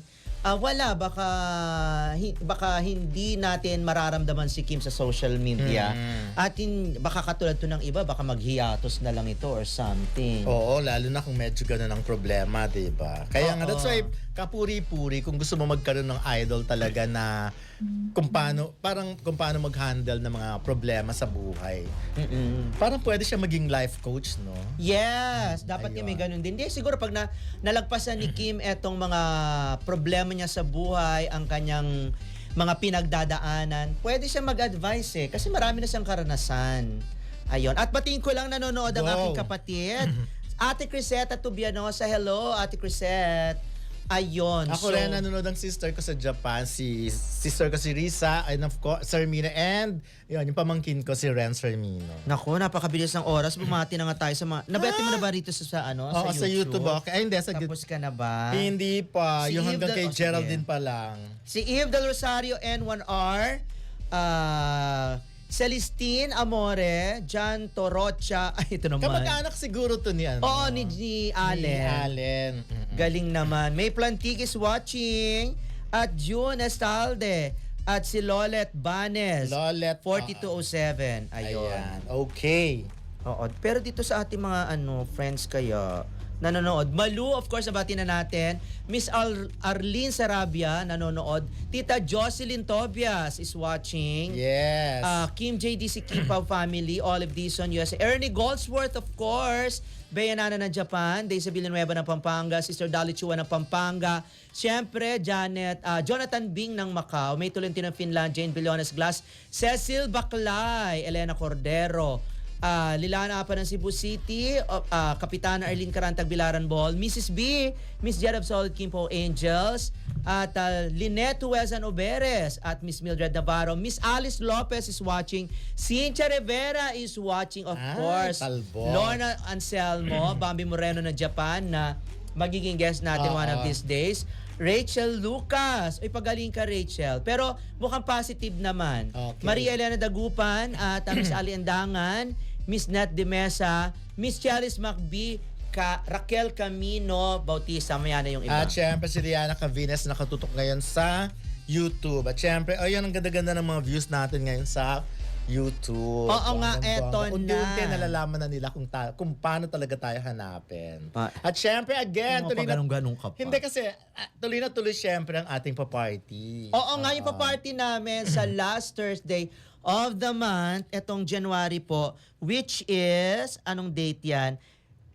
Wala, baka hindi natin mararamdaman si Kim sa social media. At baka katulad to ng iba, baka maghiatus na lang ito or something. Oo, lalo na kung medyo ganun ang problema, di ba? Kaya nga, that's why kapuri-puri kung gusto mo magkaroon ng idol talaga na kung paano mag-handle ng mga problema sa buhay. Parang pwede siya maging life coach, no? Yes, dapat nga may ganun din. Di, siguro pag nalagpasan ni Kim etong mga problema niya sa buhay, ang kanyang mga pinagdadaanan, pwede siya mag-advise kasi marami na siyang karanasan. Ayun. At batiin ko lang nanonood ang Go. aking kapatid, Ate Crisette Tubianosa. Hello, Ate Crisette. Ayun. Ako rin nanonood ang sister ko sa Japan, si sister ko si Risa, and of course, Sermina, and yun, yung pamangkin ko si Ren Sermino. Naku, napakabilis ng oras. Bumati na nga tayo sa mga... Nabati mo na ba rito sa Oo, sa YouTube. Okay. Ay, hindi. Tapos ka na ba? Hindi pa. Si Yung Eve hanggang kay sige. Geraldine pa lang. Si Eve Del Rosario N1R, Celestine Amore, John Torocha, ay ito naman. Kamag-anak siguro to ni ano? Oo, ni Allen. Ni Allen. Galing naman. May Plantig is watching at June Estalde at si Lolet Banes. Lolet. 4207. Ayun. Ayan. Okay. Oo. Pero dito sa ating mga friends kaya nanonood. Malu, of course, nabati na natin. Miss Arlene Sarabia, nanonood. Tita Jocelyn Tobias is watching. Yes. Kim JDC Kipaw family, Olive Dizon, USA. Ernie Goldsworth, of course. Bea Nana ng Japan. Daisy Villanueva ng Pampanga. Sister Dolly Chua ng Pampanga. Siyempre, Jonathan Bing ng Macau. May Tolentino ng Finland. Jane Billones Glass. Cecil Baclay. Elena Cordero. Lilana pa ng Cebu City, Kapitana Arlene Carantag Bilaran Ball, Mrs. B, Miss Jed of Solid Kimpo Angels, at Lynette Huezan Oberes, at Miss Mildred Navarro, Miss Alice Lopez is watching, Cynthia Rivera is watching, of course, talbot. Lorna Anselmo, Bambi Moreno ng Japan na magiging guest natin one of these days. Rachel Lucas. Uy, pagaling ka, Rachel. Pero mukhang positive naman. Okay. Maria Elena Dagupan at Miss Ali Andangan, Miss Nat De Mesa, Miss Chalice McBee, Raquel Camino Bautista. Maya na yung iba. At syempre si Rihanna Cavines nakatutok ngayon sa YouTube. At syempre, ayun ang ganda-ganda ng mga views natin ngayon sa YouTube. Oo nga, eto na. Unti-unti nalalaman na nila kung paano talaga tayo hanapin. At syempre, again, Ganun ka pa. hindi kasi, tuloy na tuloy syempre ang ating pa-party. Oo nga, yung pa-party namin sa last Thursday of the month, etong January po, which is, anong date yan?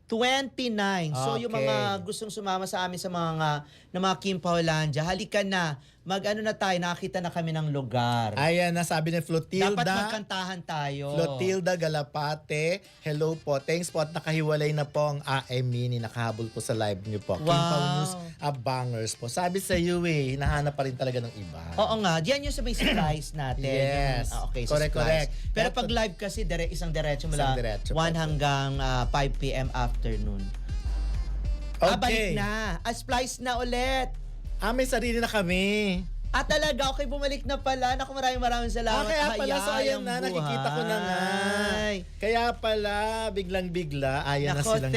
29. So yung Okay. mga gustong sumama sa amin sa mga Kim Paulandia, halika na. Mag-ano na tayo, nakita na kami ng lugar. Ayan, nasabi ni Flotilda. Dapat magkantahan tayo. Flotilda Galapate, hello po. Thanks po at nakahiwalay na po ang AM Mini. Nakahabol po sa live niyo po. Wow. Kim Pao News Abangers po. Sabi sa iyo hinahanap pa rin talaga ng iba. Oo nga, diyan yung sa may splice natin. Yes. Yung, okay, sa Correct, splice. correct. Pero Eto- pag live kasi, isang diretso mula Isang diretso 1 po. hanggang 5 p.m. afternoon. Balik na. Splice na ulit. May sarili na kami. Talaga, okay, bumalik na pala. Naku, maraming salamat. Kaya pala, so ayan Hayayang na, nakikita ko na nga. buhay. Kaya pala, biglang-bigla, ayan na Nako, silang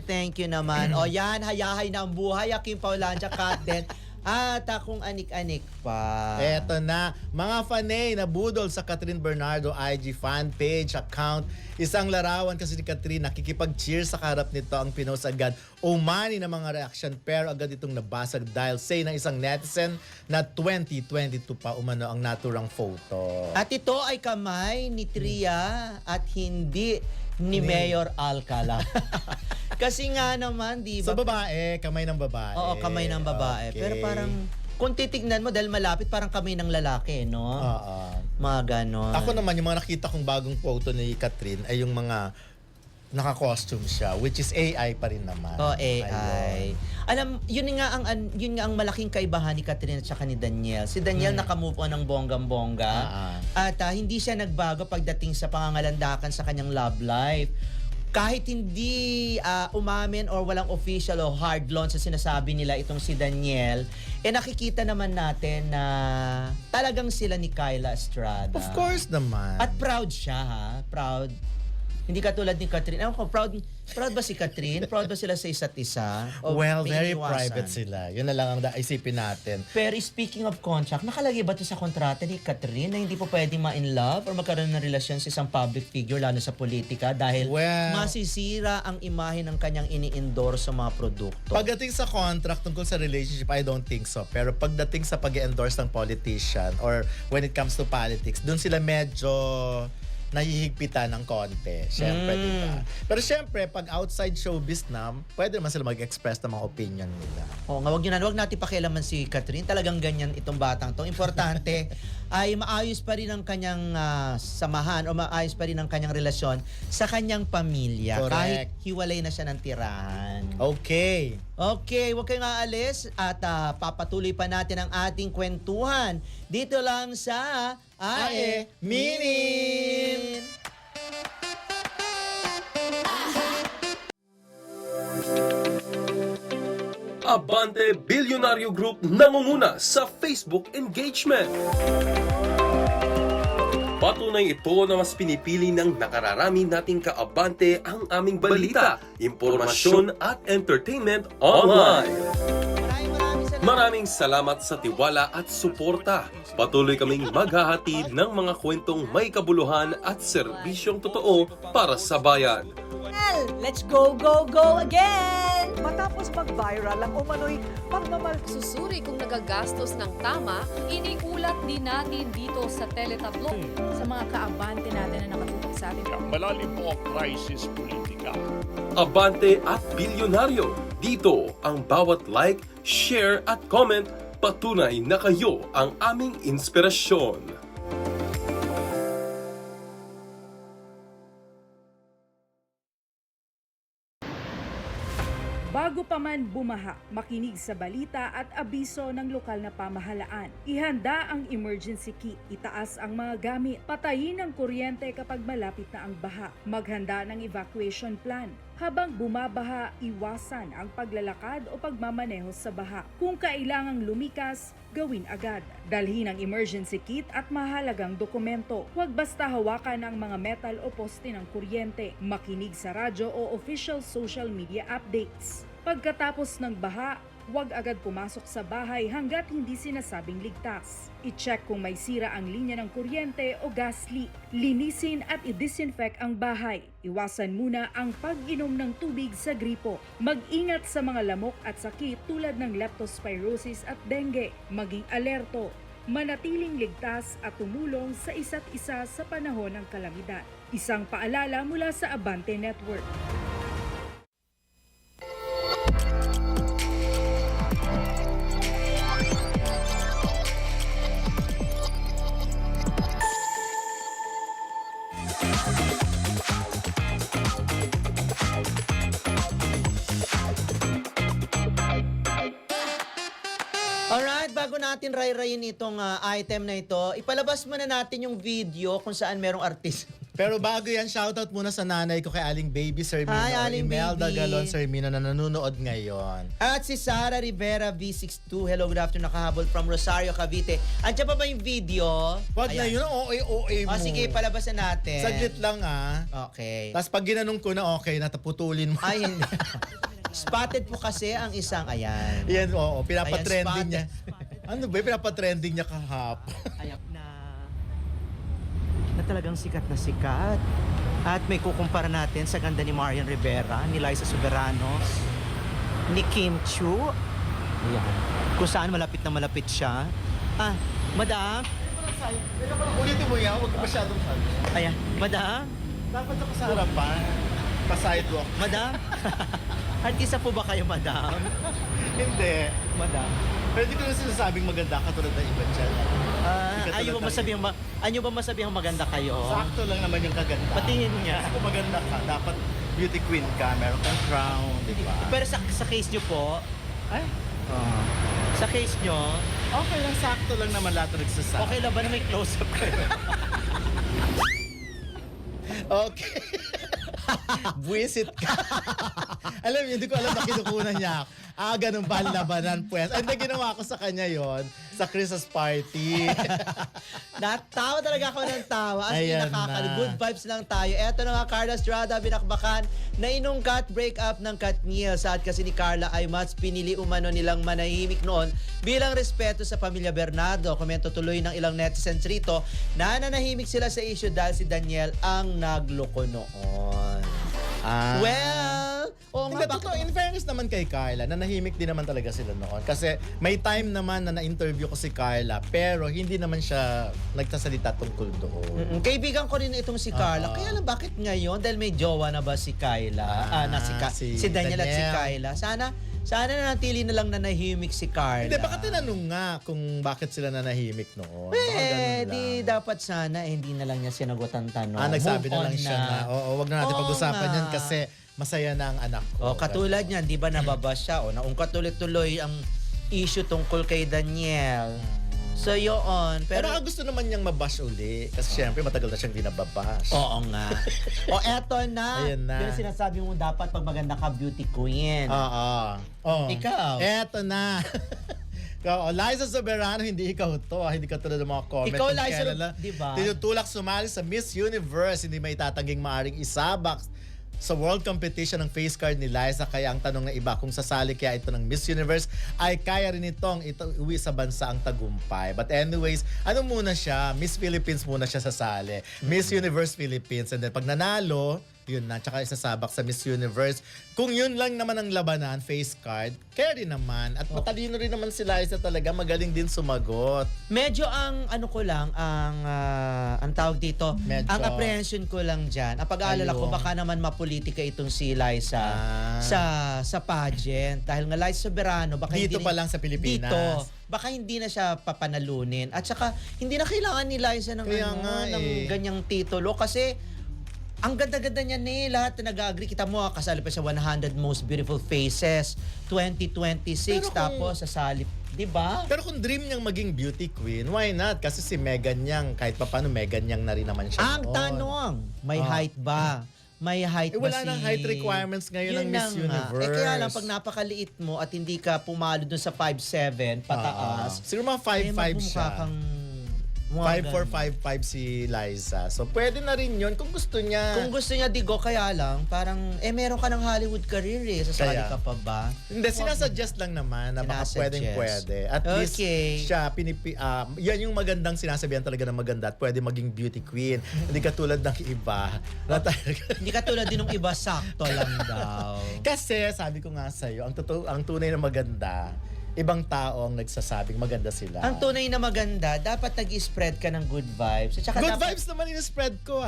thank you naman. O yan, hayahay na ang buhay. Kim Paulandia, Katen. At akong anik-anik pa. Eto na, mga fanay na budol sa Catherine Bernardo IG fan page account. Isang larawan kasi ni Catherine, nakikipag-cheer sa karap nito ang pinost agad. Umani na mga reaction pero agad itong nabasag dahil say ng isang netizen na 2022 pa umano ang naturang photo. At ito ay kamay ni Tria at hindi ni Mayor Alcala. Kasi nga naman, di Sa ba? babae, kamay ng babae. Oo, kamay ng babae. Okay. Pero parang, kung titignan mo, dahil malapit, parang kamay ng lalaki, no? Oo. Mga ganon. Ako naman, yung mga nakita kong bagong photo ni Catherine ay yung mga naka-costume siya, which is AI pa rin naman. AI. Ayun. Alam, yun nga ang malaking kaibahan ni Catherine at saka ni Daniel. Si Daniel nakamove on ng bonggang-bongga. At hindi siya nagbago pagdating sa pangangalandakan sa kanyang love life. Kahit hindi umamin or walang official o hard launch sa sinasabi nila itong si Daniel, nakikita naman natin na talagang sila ni Kyla Estrada. Of course naman. At proud siya, ha? Proud. Hindi katulad ni Catherine. Ewan ko, proud ba si Catherine? Proud ba sila sa isa't isa? O Well, may very iniiwasan? private sila. Yun na lang ang isipin natin. Pero speaking of contract, nakalagay ba ito sa kontrata ni Catherine na hindi po pwedeng ma-in love or magkaroon ng relasyon sa isang public figure, lalo sa politika, dahil Well, masisira ang imahe ng kanyang ini-endorse sa mga produkto? pagdating sa contract tungkol sa relationship, I don't think so. Pero pagdating sa pag-endorse ng politician or when it comes to politics, dun sila medyo nahihigpitan ng konti. Siyempre, di ba? Pero siyempre, pag outside showbiz na, pwede naman sila mag-express ng mga opinion nila. Oo nga, wag natin pakialaman si Catherine. Talagang ganyan itong batang to. Importante ay maayos pa rin ang kanyang samahan o maayos pa rin ang kanyang relasyon sa kanyang pamilya. Correct. Kahit hiwalay na siya ng tirahan. Okay. Okay, huwag kayong aalis at papatuloy pa natin ang ating kwentuhan dito lang sa AE Minin! Abante Bilyonaryo Group nangunguna sa Facebook engagement. Patunay ito na mas pinipili ng nakararami nating kaabante ang aming balita, impormasyon at entertainment online. Maraming salamat sa tiwala at suporta. Patuloy kaming maghahatid ng mga kwentong may kabuluhan at serbisyong totoo para sa bayan. Let's go, go, go again! Matapos mag-viral ang umano'y Susuri kung nagagastos ng tama, iniulat din natin dito sa Teletablo. Sa mga kaabante natin na nakatutok sa atin. Malalim po ang crisis politika. Abante at Bilyonaryo. Dito ang bawat like, share at comment patunay na kayo ang aming inspirasyon. Bago pa man bumaha, makinig sa balita at abiso ng lokal na pamahalaan. Ihanda ang emergency kit, itaas ang mga gamit, patayin ang kuryente kapag malapit na ang baha, maghanda ng evacuation plan. Habang bumabaha, iwasan ang paglalakad o pagmamaneho sa baha. Kung kailangang lumikas, gawin agad. Dalhin ang emergency kit at mahalagang dokumento. Huwag basta hawakan ang mga metal o poste ng kuryente. Makinig sa radyo o official social media updates. Pagkatapos ng baha, huwag agad pumasok sa bahay hanggat hindi sinasabing ligtas. I-check kung may sira ang linya ng kuryente o gas leak. Linisin at i-disinfect ang bahay. Iwasan muna ang pag-inom ng tubig sa gripo. Mag-ingat sa mga lamok at sakit tulad ng leptospirosis at dengue. Maging alerto. Manatiling ligtas at tumulong sa isa't isa sa panahon ng kalamidad. Isang paalala mula sa Abante Network. Alright, bago natin ray-rayin itong item na ito, ipalabas muna natin yung video kung saan merong artist. Pero bago yan, shoutout muna sa nanay ko kay Aling Baby Sermino. Hi, Aling Imelda Baby. Galon Sermino na nanonood ngayon. At si Sara Rivera V62. Hello, good afternoon, nakahabol from Rosario, Cavite. Andiyan pa ba yung video? Wag na Ayan. yun, OA mo. O sige, palabasan natin. Saglit lang Okay. Tapos pag ginanong ko na okay, nataputulin mo. Ay, hindi. Spotted po kasi ang isang, ayan. Yan, oo, pinapatrending Ayan, niya. Ano ba, pinapatrending niya kahapon. Ayan na talagang sikat na sikat. At may kukumpara natin sa ganda ni Marian Rivera, ni Liza Soberanos, ni Kim Chu. Ayan. Kung saan malapit na malapit siya. Madam? Ulitin mo yan, huwag masyadong sabi. Ayan, madam? Dapat ako sa harapan. Pa-sidewalk. Madam? Artista po ba kayo, madam? Hindi. Madam? Pero hindi ko na sinasabing maganda katulad ng iba dyan. Ayaw ba masabihang maganda kayo? Sakto lang naman yung kaganda. Patingin niya. Kung maganda ka, dapat beauty queen ka, meron kang crown, di ba? Pero sa case nyo po, sa case nyo, Okay lang, sakto lang naman lahat ng nagsasabi. okay lang ba na may close-up kayo? Okay. Buwisit ka. Alam niyo, hindi ko alam na kinukunan niya ako. Ganun ba labanan, pues? Ay, hindi, ginawa ko sa kanya yon. sa Christmas party. Natawa talaga ako ng tawa. As in, Ayan good vibes lang tayo. Eto na nga, Carla Estrada, binakbakan na inungkat breakup ng Katniel. Saad kasi ni Carla ay mas pinili umano nilang manahimik noon bilang respeto sa pamilya Bernardo. Komento tuloy ng ilang netizens rito na nanahimik sila sa issue dahil si Daniel ang nagloko noon. Well, Hindi, totoo, in fairness naman kay Carla, nanahimik din naman talaga sila noon. Kasi may time naman na na-interview ko si Carla, pero hindi naman siya nagsasalita tungkol doon. Kaibigan ko rin itong si Carla. Kaya lang bakit ngayon? Dahil may jowa na ba si Kyla? Si Daniel at si Kyla. Sana nanatili na lang nanahimik si Carla. Hindi, baka tinanong nga kung bakit sila nanahimik noon. Baka ganun lang. Di dapat sana hindi na lang niya sinagot ang tanong. Nagsabi Move na lang on siya na, wag na natin Oo pag-usapan nga. yan kasi masaya na ang anak ko. Katulad niyan, di ba nababas siya? Naungkat tuloy-tuloy ang issue tungkol kay Daniel. So yun. Pero baka gusto naman niyang mabash uli. Kasi syempre matagal na siyang di nababash. Oo nga. Eto na. Ayan na. Pero sinasabi mo dapat pag maganda ka, beauty queen. Oo. Ikaw? Eto na. Liza Soberano, hindi ikaw to. Hindi ka tulad ng mga comment. Ikaw, kung Liza, kailan lang di ba? tinutulak sumali sa Miss Universe. Hindi may tatanging maaring isabak sa world competition ng face card ni Liza. Kaya ang tanong na iba, kung sasali kaya ito ng Miss Universe, ay kaya rin itong uwi sa bansa ang tagumpay. But anyways, ano muna siya? Miss Philippines muna siya sasali. Miss Universe Philippines. And then pag nanalo, yun na, tsaka isasabak sa Miss Universe. Kung yun lang naman ang labanan, face card, kaya rin naman. At matalino rin naman si Liza talaga, magaling din sumagot. Medyo ang ang tawag dito, Medyo. ang apprehension ko lang diyan. Ang pag-aalala ko baka naman mapolitika itong si Liza sa pageant dahil nga Liza Soberano baka Dito hindi pa lang sa Pilipinas. Dito, baka hindi na siya papanalunin at saka hindi na kailangan ni Liza ng Kaya nga ng ganyang titulo kasi ang ganda-ganda niya lahat na nag-agree. Kita mo, kasali pa sa 100 Most Beautiful Faces 2026 tapos sasali, di ba? Pero kung dream niyang maging beauty queen, why not? Kasi si Megan Yang, kahit paano Megan Yang na rin naman siya Ang noon. tanong, may height ba? May height ba wala si... nang height requirements ngayon ng Miss Universe. Kaya lang, pag napakaliit mo at hindi ka pumalo dun sa 5'7", pataas, Siguro mga 5'5 siya. magmumukha kang... 5'4", 5'5 si Liza. So, pwede na rin yun kung gusto niya. Kung gusto niya, digo, kaya lang, parang, meron ka ng Hollywood career Sasali Kaya. ka pa ba? Hindi, sinasuggest lang naman na baka Sinasuggest. pwede. At least siya, yan yung magandang sinasabihan talaga ng maganda at pwede maging beauty queen. Hindi katulad ng iba. Na Hindi ka tulad din ng iba, sakto lang daw. Kasi, sabi ko nga sa'yo, ang tunay na maganda, ibang tao ang nagsasabing maganda sila. Ang tunay na maganda, dapat nag-spread ka ng good vibes. At saka Good dapat, vibes naman in-spread ko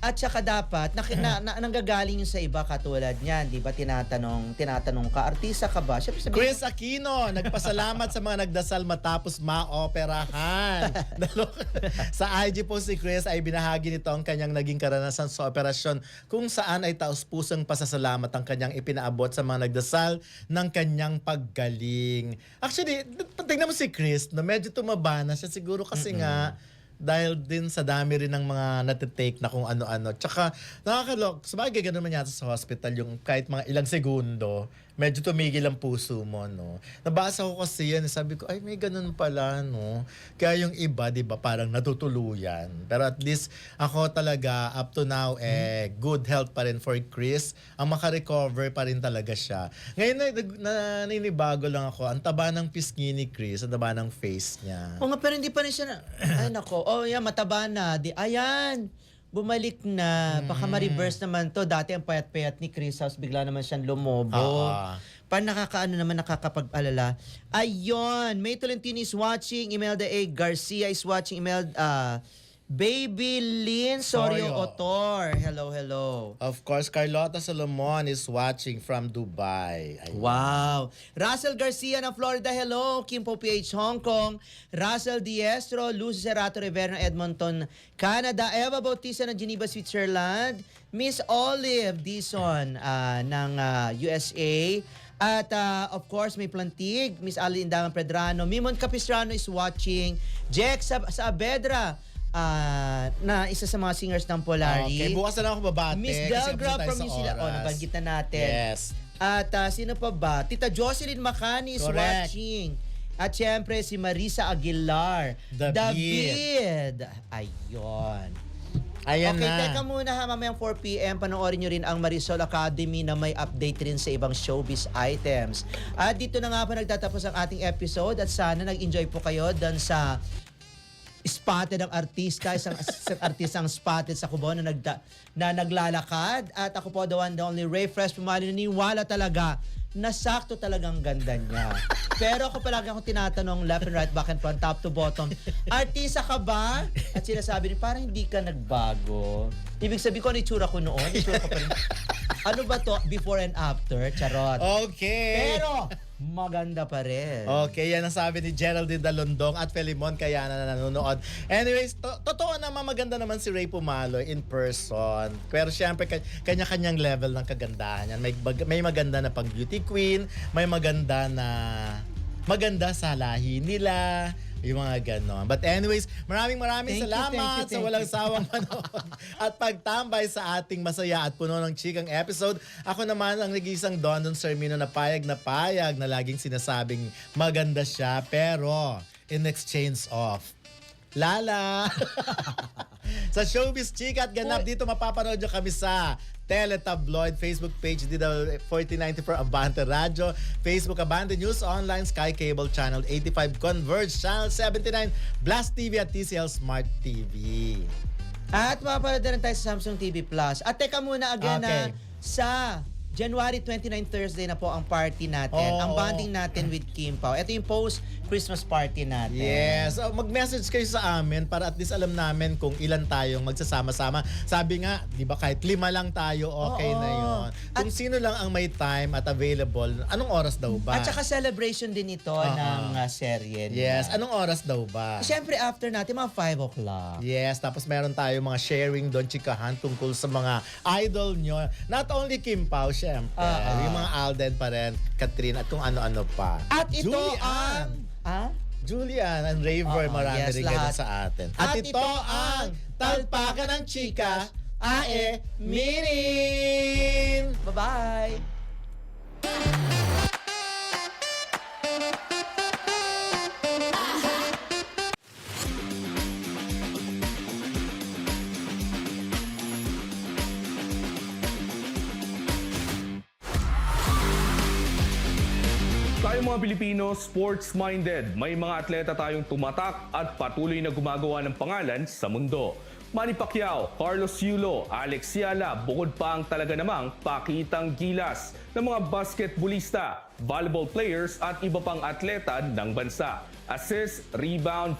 At saka dapat, nanggagaling yung sa iba katulad niyan, di ba? Tinatanong ka, artista ka ba? Siyempre sabihin, Chris Aquino, nagpasalamat sa mga nagdasal matapos maoperahan. Sa IG post si Chris ay binahagi nito ang kanyang naging karanasan sa operasyon kung saan ay taus-pusang pasasalamat ang kanyang ipinaabot sa mga nagdasal ng kanyang paggaling. Actually, tingnan mo si Chris, na medyo tumaba na siya siguro kasi nga dahil din sa dami rin ng mga natitake na kung ano-ano. Tsaka nakakalok, sabagay ganun man yata sa hospital yung kahit mga ilang segundo, medyo tumigil ang puso mo, no? Nabasa ko kasi yan, sabi ko, ay may ganun pala, no? Kaya yung iba, di ba, parang natutuluyan. Pero at least ako talaga, up to now, good health pa rin for Chris. Ang makarecover pa rin talaga siya. Ngayon, naninibago lang ako, ang taba ng pisngi ni Chris, ang taba ng face niya. Oo nga, pero hindi pa rin siya ay nako, mataba na. Ayan, bumalik na. Baka ma-reverse naman to. Dati ang payat-payat ni Chris House, bigla naman siyang lumobo. Nakakapag-alala. Ayun, May Tolentino is watching. Imelda A. Garcia is watching. Baby Lynn Sorio Otor. Hello. Of course, Carlota Solomon is watching from Dubai. Ayun. Wow. Russell Garcia ng Florida, hello. Kimpo PH, Hong Kong. Russell Diestro, Lucy Cerrato Rivera ng Edmonton, Canada. Eva Bautista ng Geneva, Switzerland. Miss Olive Dison ng USA. At of course, may Plantig. Miss Ali Indangan Pedrano. Mimon Capistrano is watching. Jack Saavedra. Na isa sa mga singers ng Polari. Okay, bukas na lang ako babate. Miss Delgra from New Zealand. Nabanggit na natin. Yes. At sino pa ba? Tita Jocelyn Macani is Correct. watching. At syempre si Marisa Aguilar. David. Ayun. Ayan Okay, na. teka muna ha, mamayang 4 p.m. panoorin nyo rin ang Marisol Academy na may update rin sa ibang showbiz items. At dito na nga po nagtatapos ang ating episode at sana nag-enjoy po kayo doon sa spotted ang artista, isang artistang spotted sa Cubao na naglalakad. At ako po, the one, the only Ray Fresh Pumali, naniwala talaga na sakto talagang ganda niya. Pero ako palagi akong tinatanong left and right, back and front, top to bottom, artista ka ba? At sinasabi niya, parang hindi ka nagbago. Ibig sabihin ko, ano itsura ko noon? Itsura ko pa rin. Ano ba to? Before and after? Charot. Okay. Pero, maganda pa rin. Okay, yan ang sabi ni Geraldine Dalondong at Felimon kaya na nanonood. Anyways, totoo naman maganda naman si Ray Pumaloy in person. Pero syempre, kanya-kanyang level ng kagandahan yan. May maganda na pang beauty queen, may maganda sa lahi nila, yung mga ganon. But anyways, maraming Thank you, salamat thank sa you. walang sawang manood at pagtambay sa ating masaya at puno ng chikang episode. Ako naman ang nag-iisang Dondon Sermino na payag na laging sinasabing maganda siya pero in exchange of Lala. Sa Showbiz Chika at Ganap, dito mapapanood nyo kami sa Teletabloid, Facebook page dito 4094 Abante Radio, Facebook Abante News Online, Sky Cable Channel 85, Converge Channel 79, Blast TV at TCL Smart TV. At mapapanood na rin tayo sa Samsung TV Plus. At teka muna again Okay. sa January 29 Thursday na po ang party natin. Oo. Ang bonding natin with Kim Pao. Ito yung post-Christmas party natin. Yes. Mag-message kayo sa amin para at least alam namin kung ilan tayong magsasama-sama. Sabi nga, di ba kahit 5 lang tayo, okay Oo. na yon. Kung sino lang ang may time at available, anong oras daw ba? At saka celebration din ito ng serye. Yes. Anong oras daw ba? Siyempre after natin, mga 5 o'clock. Yes, tapos meron tayo mga sharing doon, chikahan tungkol sa mga idol nyo. Not only Kim Pao, syempre. Yung mga Alden pa rin, Catherine, at kung ano-ano pa. At ito Julian! ang... Julian and Raver, marami yes, rin lahat. ganun sa atin. At ito ang Talpakan ng Chika, Ae Minin! Bye-bye! Tayo mga Pilipino, sports-minded. May mga atleta tayong tumatak at patuloy na gumagawa ng pangalan sa mundo. Manny Pacquiao, Carlos Yulo, Alex Yala, bukod pa ang talaga namang pakitang gilas ng mga basketballista, volleyball players at iba pang atleta ng bansa. Assist, rebound,